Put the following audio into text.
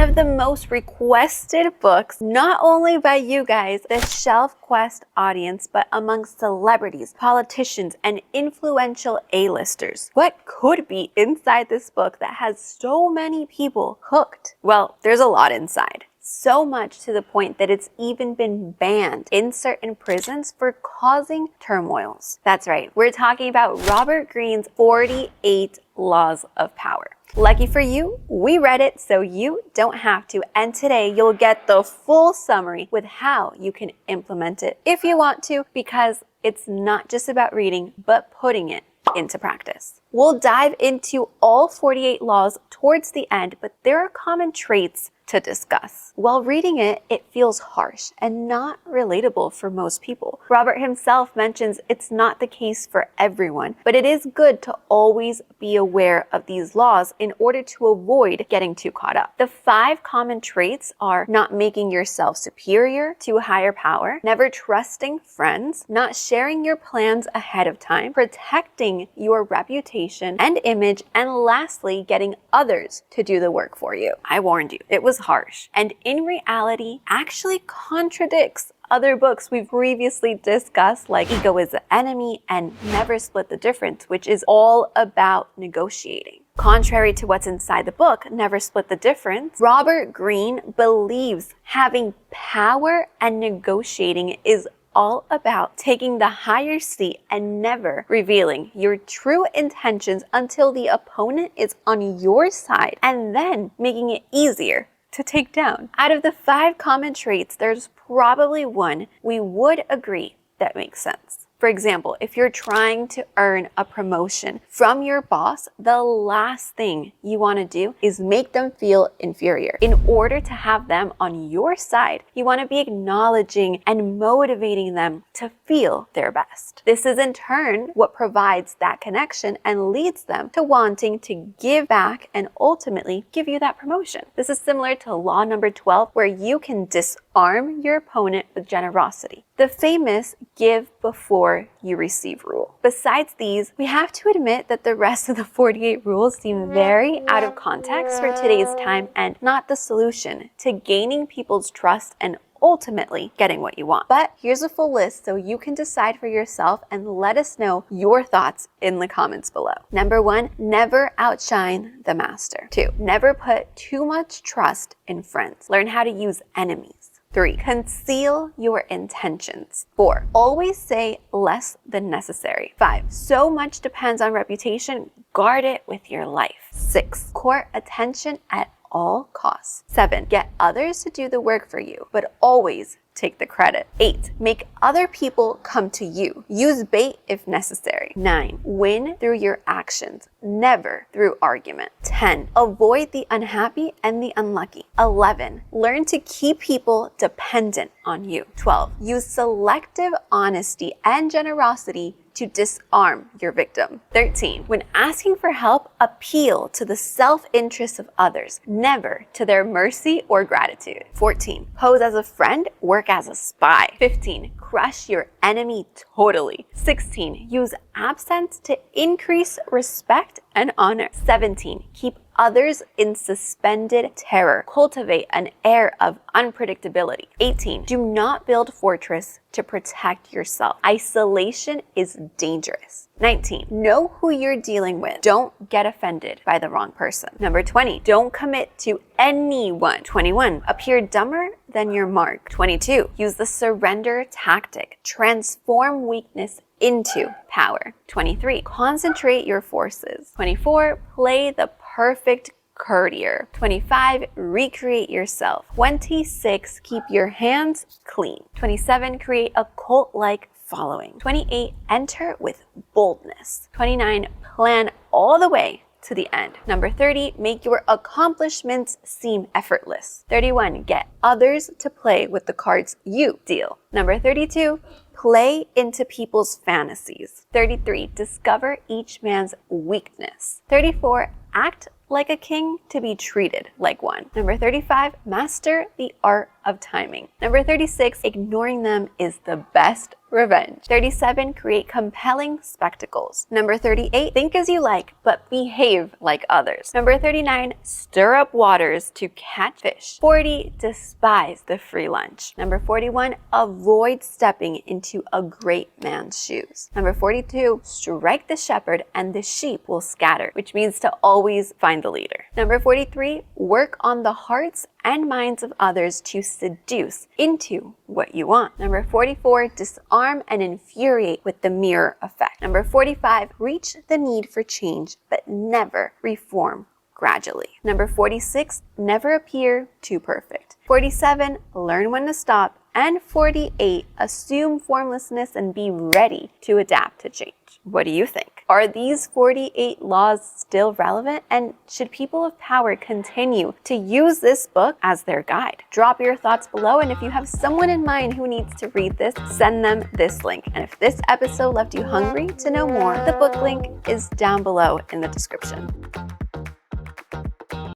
of the most requested books, not only by you guys, the Shelf Quest audience, but among celebrities, politicians, and influential A-listers. What could be inside this book that has so many people hooked? Well, there's a lot inside. So much to the point that it's even been banned in certain prisons for causing turmoils. That's right, we're talking about Robert Greene's 48 Laws of Power. Lucky for you, we read it so you don't have to, and today you'll get the full summary with how you can implement it if you want to, because it's not just about reading, but putting it into practice. We'll dive into all 48 laws towards the end, but there are common traits to discuss. While reading it, it feels harsh and not relatable for most people. Robert himself mentions it's not the case for everyone, but it is good to always be aware of these laws in order to avoid getting too caught up. The 5 common traits are not making yourself superior to a higher power, never trusting friends, not sharing your plans ahead of time, protecting your reputation and image, and lastly, getting others to do the work for you. I warned you, it was harsh, and in reality actually contradicts other books we've previously discussed, like Ego is the Enemy and Never Split the Difference, which is all about negotiating. Contrary to what's inside the book, Never Split the Difference, Robert Greene believes having power and negotiating is all about taking the higher seat and never revealing your true intentions until the opponent is on your side, and then making it easier to take down. Out of the 5 common traits, there's probably one we would agree that makes sense. For example, if you're trying to earn a promotion from your boss, the last thing you want to do is make them feel inferior. In order to have them on your side, you want to be acknowledging and motivating them to feel their best. This is in turn what provides that connection and leads them to wanting to give back and ultimately give you that promotion. This is similar to law number 12, where you can disarm your opponent with generosity. The famous give before you receive rule. Besides these, we have to admit that the rest of the 48 rules seem very out of context for today's time and not the solution to gaining people's trust and ultimately getting what you want. But here's a full list so you can decide for yourself and let us know your thoughts in the comments below. Number 1, never outshine the master. 2, never put too much trust in friends. Learn how to use enemies. 3, conceal your intentions. 4, always say less than necessary. 5, so much depends on reputation, guard it with your life. 6, court attention at all costs. 7, get others to do the work for you, but always take the credit. 8, make other people come to you. Use bait if necessary. 9, win through your actions, never through argument. 10, avoid the unhappy and the unlucky. 11, learn to keep people dependent on you. 12, use selective honesty and generosity to disarm your victim. 13, when asking for help, appeal to the self-interest of others, never to their mercy or gratitude. 14, pose as a friend, work as a spy. 15, crush your enemy totally. 16, use absence to increase respect and honor. 17, keep others in suspended terror. Cultivate an air of unpredictability. 18, do not build fortress to protect yourself. Isolation is dangerous. 19, know who you're dealing with. Don't get offended by the wrong person. Number 20, don't commit to anyone. 21, appear dumber than your mark. 22, use the surrender tactic. Transform weakness into power. 23, concentrate your forces. 24, play the perfect courtier. 25, recreate yourself. 26, keep your hands clean. 27, create a cult-like following. 28, enter with boldness. 29, plan all the way to the end. Number 30, make your accomplishments seem effortless. 31, get others to play with the cards you deal. Number 32, play into people's fantasies. 33, discover each man's weakness. 34, act like a king to be treated like one. Number 35, master the art of timing. Number 36, ignoring them is the best revenge. 37, create compelling spectacles. Number 38, think as you like, but behave like others. Number 39, stir up waters to catch fish. 40, despise the free lunch. Number 41, avoid stepping into a great man's shoes. Number 42, strike the shepherd and the sheep will scatter, which means to always find the leader. Number 43, work on the hearts and minds of others to seduce into what you want. Number 44, disarm and infuriate with the mirror effect. Number 45, reach the need for change, but never reform gradually. Number 46, never appear too perfect. 47, learn when to stop. And 48, assume formlessness and be ready to adapt to change. What do you think? Are these 48 laws still relevant? And should people of power continue to use this book as their guide? Drop your thoughts below, and if you have someone in mind who needs to read this, send them this link. And if this episode left you hungry to know more, the book link is down below in the description.